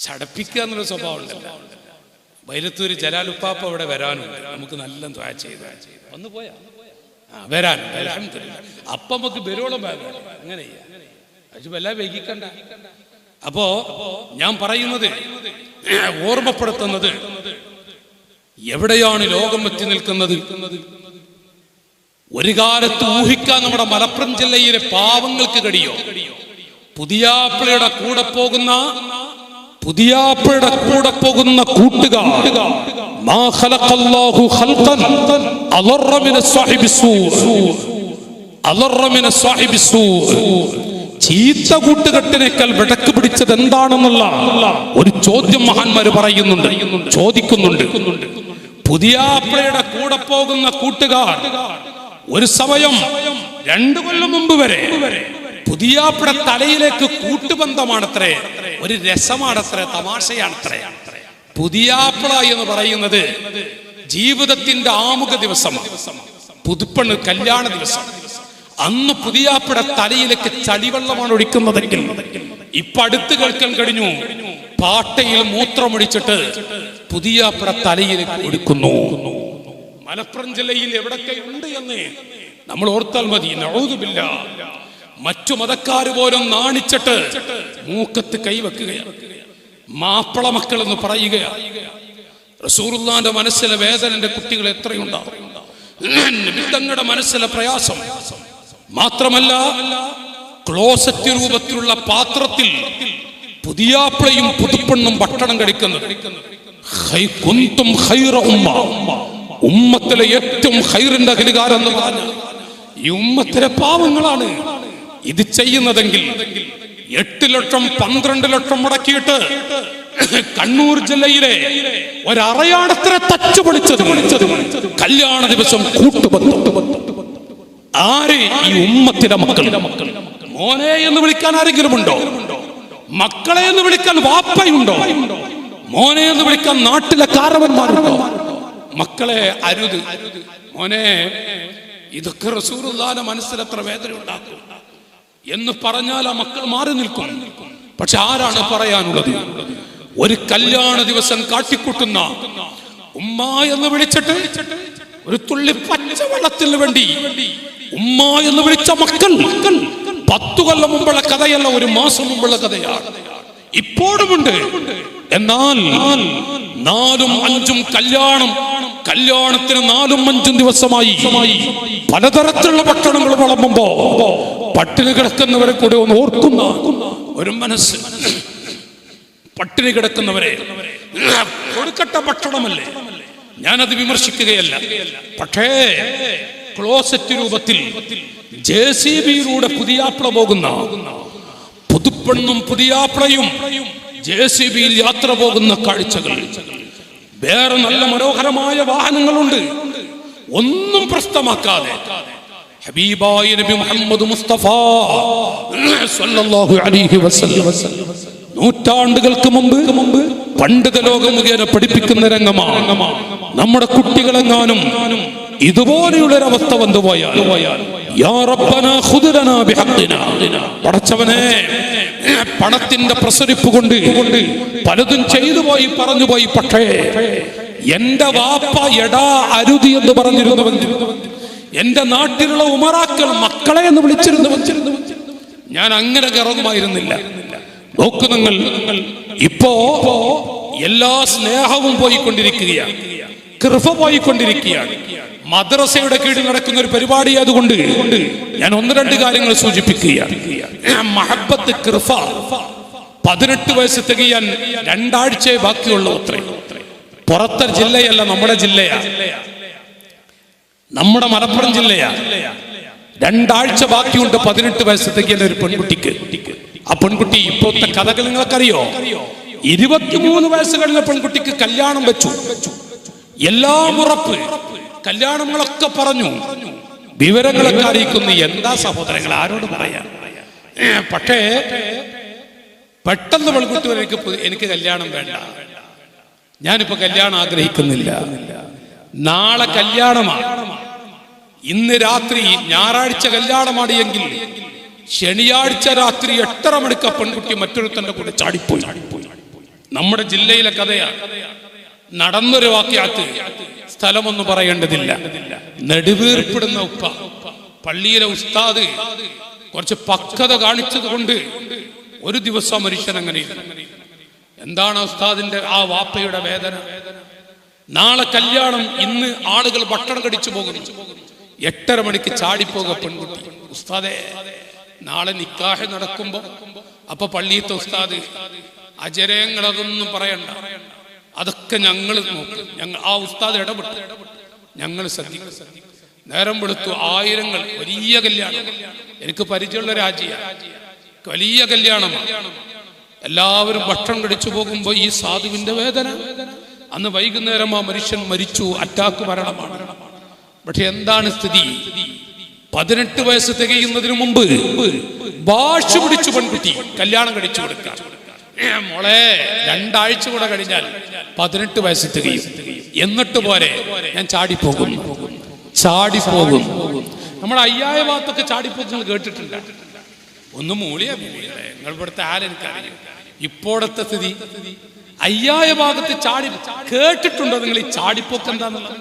ചടപ്പിക്കുക എന്നൊരു സ്വഭാവം ഉണ്ടല്ലോ. വൈലത്തൂര് ജലാലുപ്പാപ്പ അവിടെ വരാനുണ്ട്, നമുക്ക് നല്ല ദ്വാ ചെയ്ത ഒന്ന് പോയാ വരാൻ അപ്പം നമുക്ക് ബരോളം അങ്ങനെ വല്ല വൈകിക്കണ്ട. അപ്പോ ഞാൻ പറയുന്നത്, ഓർമ്മപ്പെടുത്തുന്നത്, എവിടെയാണ് ലോകം എത്തി നിൽക്കുന്നത്? ഒരു കാലത്ത് ഊഹിക്കാൻ നമ്മുടെ മലപ്പുറം ജില്ലയിലെ പാവങ്ങൾക്ക് കഴിയോ? പുതിയാപ്പിളയുടെ കൂടെ പോകുന്ന കൂട്ടുകാർ, ചീത്ത കൂട്ടുകെട്ടിനേക്കാൾ വിടക്ക് പിടിച്ചത് എന്താണെന്നുള്ള ഒരു ചോദ്യം മഹാന്മാര് ചോദിക്കുന്നുണ്ട്. പുതിയാപ്പിളയുടെ കൂടെ പോകുന്ന കൂട്ടുകാർ ഒരു സമയം 2 കൊല്ലം മുമ്പ് വരെ പുതിയാപ്പിള തലയിലേക്ക് കൂട്ടുബന്ധമാണത്രേ, ഒരു രസമാണത്രേ, തമാശയാണത്രേ. പുതിയാപ്പിള എന്ന് പറയുന്നത് ജീവിതത്തിന്റെ ആമുഖ ദിവസമാണ്, പുതുപ്പെണ്ണ് കല്യാണ ദിവസം. അന്ന് പുതിയാപ്പിള തലയിലേക്ക് ചളിവെള്ളമാണ് ഒഴിക്കുന്നതെങ്കിൽ ഇപ്പൊ അടുത്ത് കേൾക്കാൻ കഴിഞ്ഞു, പാട്ടയിൽ മൂത്രമൊഴിച്ചിട്ട് പുതിയാപ്പിള തലയിലേക്ക് ഒഴിക്കുന്നു. മലപ്പുറം ജില്ലയിൽ എവിടൊക്കെ ഉണ്ട് എന്ന് നമ്മൾ ഓർത്താൽ മതി. നഊദുബില്ലാ. മറ്റു മതക്കാര് പോലും നാണിച്ചിട്ട് മൂക്കത്ത് കൈവെക്കുകയാണ്, മാപ്പിള മക്കൾ എന്ന് പറയുകയാണ്. റസൂലുള്ളാഹിന്റെ മനസ്സിലെ വേദന എന്റെ കുട്ടികൾ എത്രയുണ്ടാവും, തങ്ങളുടെ മനസ്സിലെ പ്രയാസം. മാത്രമല്ല, ക്ലോസറ്റ് രൂപത്തിലുള്ള പാത്രത്തിൽ പുതിയാപ്പിളയും പുതുപ്പെണ്ണും ഭക്ഷണം കഴിക്കുന്നത്. ഉമ്മത്തിലെ ഏറ്റവും ഖൈറിന്റെ അധികാരം എന്ന് പറഞ്ഞ ഈ ഉമ്മത്തിലെ പാവങ്ങളാണ് ഇത് ചെയ്യുന്നതെങ്കിൽ 8 ലക്ഷം 12 ലക്ഷം മുടക്കിയിട്ട് കണ്ണൂർ ജില്ലയിലെ ഒരറയാടത്തിനെ തച്ചു പൊളിച്ചത് കല്യാണ ദിവസം കൂട്ടുബന്ധം. ആര്? ഈ ഉമ്മത്തിലെ മക്കൾ. മോനെ എന്ന് വിളിക്കാൻ ആരെങ്കിലും ഉണ്ടോ? മക്കളെ എന്ന് വിളിക്കാൻ വാപ്പയുണ്ടോ? മോനെ എന്ന് വിളിക്കാൻ നാട്ടിലെ കാരവന്മാരുണ്ടോ? മക്കളെ അരുത്, മോനെ. ഇതൊക്കെ റസൂലുള്ളാഹിന്റെ മനസ്സിൽ എത്ര വേദന ഉണ്ടാക്കും എന്ന് പറഞ്ഞാൽ ആ മക്കൾ മാറി നിൽക്കും. പക്ഷെ ആരാണ് പറയാനുള്ളത്? ഒരു കല്യാണ ദിവസം കാട്ടിക്കൂട്ടുന്ന ഉമ്മ എന്ന് വിളിച്ചിട്ട് ഒരു തുള്ളി പച്ചവെള്ളത്തിന് വേണ്ടി ഉമ്മ എന്ന് വിളിച്ച മക്കൾ 10 കൊല്ലം മുമ്പുള്ള കഥയല്ല, 1 മാസം മുമ്പുള്ള കഥയാണ്, ഇപ്പോഴുമുണ്ട്. എന്നാൽ 4ഉം 5ഉം കല്യാണത്തിന് 4ഉം 5ഉം ദിവസമായി പലതരത്തിലുള്ള ഭക്ഷണങ്ങൾ വിളമ്പുമ്പോ പട്ടിണി കിടക്കുന്നവരെ കൂടെ ഒന്ന് ഓർക്കുന്ന ഒരു മനസ്സ്. പട്ടിണി കിടക്കുന്നവരെ കൊടുക്കട്ട ഭക്ഷണമല്ലേ, ഞാനത് വിമർശിക്കുകയല്ല. പക്ഷേ ക്ലോസറ്റ് രൂപത്തിൽ JCBയിലൂടെ പുതിയാപ്പിള പോകുന്ന പുതുപ്പെണ്ണും പുതിയാപ്പിളയും JCBയിൽ യാത്ര പോകുന്ന കാഴ്ചകൾ. വേറെ നല്ല മനോഹരമായ വാഹനങ്ങളുണ്ട്, ഒന്നും പ്രശ്നമാക്കാതെ ഹബീബായ നബി മുഹമ്മദ് മുസ്തഫ സല്ലല്ലാഹു അലൈഹി വസല്ലം നൂറ്റാണ്ടുകൾക്ക് മുമ്പ് പണ്ഡിത ലോകം മുഖേന പഠിപ്പിക്കുന്ന രംഗമാണ്. നമ്മുടെ കുട്ടികളെങ്ങാനും ഇതുപോലെയുള്ളൊരവസ്ഥ വന്നുപോയാൽ യാ റബ്ബനാ ഖുദ് ലനാ ബിഹഖ്ദിനാ, പടച്ചവനെ പണത്തിന്റെ പ്രസരിപ്പ് കൊണ്ട് പലതും ചെയ്തു പോയി, പറഞ്ഞു പോയി. പക്ഷേ എന്റെ വാപ്പ എടാ അരുതി എന്ന് പറഞ്ഞിരുന്നുവെങ്കിൽ, എന്റെ നാട്ടിലുള്ള ഉമറാക്കൾ മക്കളെ എന്ന് വിളിച്ചിരുന്നുവെങ്കിൽ ഞാൻ അങ്ങനെ ഇറങ്ങുമായിരുന്നില്ല. നോക്കു നിങ്ങൾ, ഇപ്പോ എല്ലാ സ്നേഹവും പോയിക്കൊണ്ടിരിക്കുകയാണ്, കൃപ പോയിക്കൊണ്ടിരിക്കുകയാണ്. മദ്രസയുടെ കീഴിൽ നടക്കുന്ന ഒരു പരിപാടി അതുകൊണ്ട് ഞാൻ 1-2 കാര്യങ്ങൾ സൂചിപ്പിക്കുകയാണ്. മഹബത്ത് കൃപ 18 വയസ്സ് തികയാൻ 2 ആഴ്ചയെ ബാക്കിയുള്ളൂ. പുറത്തെ ജില്ലയല്ല, നമ്മുടെ ജില്ലയാ, നമ്മുടെ മലപ്പുറം ജില്ലയാ. 2 ആഴ്ച ബാക്കിയുണ്ട് 18 വയസ്സ് തികയാൻ ഒരു പെൺകുട്ടിക്ക്. ആ പെൺകുട്ടി ഇപ്പോഴത്തെ കഥകൾ നിങ്ങൾക്കറിയോ? 23 വയസ്സ് കഴിഞ്ഞ പെൺകുട്ടിക്ക് കല്യാണം വെച്ചു, എല്ലാം ഉറപ്പ്, കല്യാണങ്ങളൊക്കെ പറഞ്ഞു, വിവരങ്ങളൊക്കെ അറിയിക്കുന്നു. എന്താ സഹോദരങ്ങൾ, ആരോട് പറയാൻ? പക്ഷേ പെട്ടെന്ന് പെൺകുട്ടി എനിക്ക് കല്യാണം വേണ്ട, ഞാനിപ്പോ കല്യാണം ആഗ്രഹിക്കുന്നില്ല, നാളെ കല്യാണമാണ്, ഇന്ന് രാത്രി ഞായറാഴ്ച കല്യാണമാണ് എങ്കിൽ ശനിയാഴ്ച രാത്രി 8:30 മണിക്ക് പെൺകുട്ടി മറ്റൊരുത്തന്റെ കൂടെ ചാടിപ്പോയി. നമ്മുടെ ജില്ലയിലെ കഥയാണ്. നടന്നൊരു വാക്യാത്ത്, സ്ഥലമൊന്നും പറയേണ്ടതില്ല. നെടുവീർപ്പിടുന്ന ഉപ്പ, പള്ളിയിലെ ഉസ്താദ് കുറച്ച് പക്വത കാണിച്ചത് കൊണ്ട് ഒരു ദിവസം മനുഷ്യൻ അങ്ങനെ. എന്താണ് ഉസ്താദിന്റെ ആ വാപ്പയുടെ വേദന? നാളെ കല്യാണം, ഇന്ന് ആളുകൾ ഭക്ഷണം കടിച്ചു പോകുന്നു. 8:30 മണിക്ക് ചാടിപ്പോക പെൺകുട്ടി. ഉസ്താദേ, നാളെ നിക്കാഹ് നടക്കുമ്പോ അപ്പൊ പള്ളിയത്തെ ഉസ്താദ്, അജരങ്ങളതൊന്നും പറയണ്ട, അതൊക്കെ ഞങ്ങൾ നോക്കും. ആ ഉസ്താദ് ഇടപെട്ടു, ഞങ്ങൾ ശ്രദ്ധിക്കും. നേരം വെളുത്തു, ആയിരങ്ങൾ, വലിയ കല്യാണം. എനിക്ക് പരിചയമുള്ള രാജ്യമാണ്, വലിയ കല്യാണമാണ്. എല്ലാവരും ഭക്ഷണം കഴിച്ചു പോകുമ്പോ ഈ സാധുവിന്റെ വേദന. അന്ന് വൈകുന്നേരം ആ മനുഷ്യൻ മരിച്ചു, അറ്റാക്ക് മരണമാണ്. പക്ഷെ എന്താണ് സ്ഥിതി? 18 വയസ്സ് തികയുന്നതിന് മുമ്പ് വാശി പിടിച്ചു പെൺകുട്ടി കല്യാണം കഴിച്ചു കൊടുക്കാം. മോളെ, 2 ആഴ്ച കൂടെ കഴിഞ്ഞാൽ 18 വയസ്സ് തികയും, എന്നിട്ട് പോരെ, ഞാൻ ചാടിപ്പോകും. നമ്മുടെ അയ്യായ ഭാഗത്തൊക്കെ ചാടിപ്പോകുന്നത് കേട്ടിട്ടില്ല. ഒന്ന് മൂളിയാ നിങ്ങൾ ഇവിടുത്തെ ആരെനിക്കറിയും. ഇപ്പോഴത്തെ സ്ഥിതി അയ്യായ ഭാഗത്ത് ചാടി കേട്ടിട്ടുണ്ടോ നിങ്ങൾ? ഈ ചാടിപ്പോക്ക് എന്താന്നുള്ളത്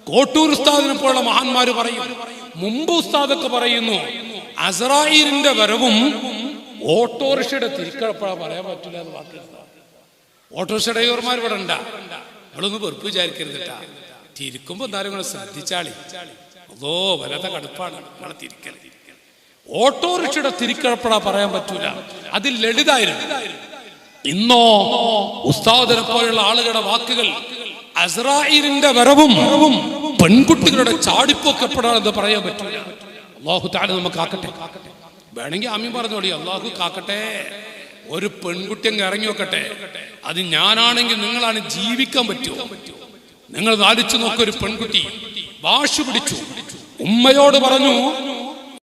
കോട്ടൂർ ഉസ്താദിനെ പോലുള്ള മഹാന്മാര് പറയും. മുമ്പ് ഉസ്താദൊക്കെ പറയുന്നു, അസ്രായീലിന്റെ വരവും ഓട്ടോറിക്ഷയുടെ തിരിക്കഴപ്പഴാ പറയാൻ പറ്റില്ല എന്ന് വാക്ക്. ഓട്ടോറിക്ഷ ഡ്രൈവർമാർ ഇവിടെ ഉണ്ടാ, നിങ്ങളൊന്ന് വെറുപ്പ് വിചാരിക്കരുതിട്ടാ. തിരിക്കുമ്പോ എന്തായാലും നിങ്ങൾ ശ്രദ്ധിച്ചാളി. അതോ വലത കടുപ്പാണ് നിങ്ങളെ തിരിക്കൽ. ഓട്ടോറിക്ഷയുടെ തിരിക്കഴപ്പഴാ പറയാൻ പറ്റൂല, അത് ലളിതായിരുന്നു. ഇന്നോ ഉസ്താദിനെ പോലുള്ള ആളുകളുടെ വാക്കുകൾ അസ്രായീലിന്റെ വരവും പെൺകുട്ടികളുടെ ചാടിപ്പോക്കപ്പെടാണെന്ന് പറയാൻ പറ്റൂല. അല്ലാഹു തആല നമുക്ക് കാക്കട്ടെ. വേണമെങ്കിൽ ആമീൻ പറഞ്ഞോളി, അല്ലാഹു കാക്കട്ടെ. ഒരു പെൺകുട്ടി അങ്ങ് ഇറങ്ങി വെക്കട്ടെ. അത് ഞാനാണെങ്കിൽ നിങ്ങളാണ് ജീവിക്കാൻ പറ്റുമോ? നിങ്ങൾ ആലോചിച്ച് നോക്കൊരു പെൺകുട്ടി വാശി പിടിച്ചു, ഉമ്മയോട് പറഞ്ഞു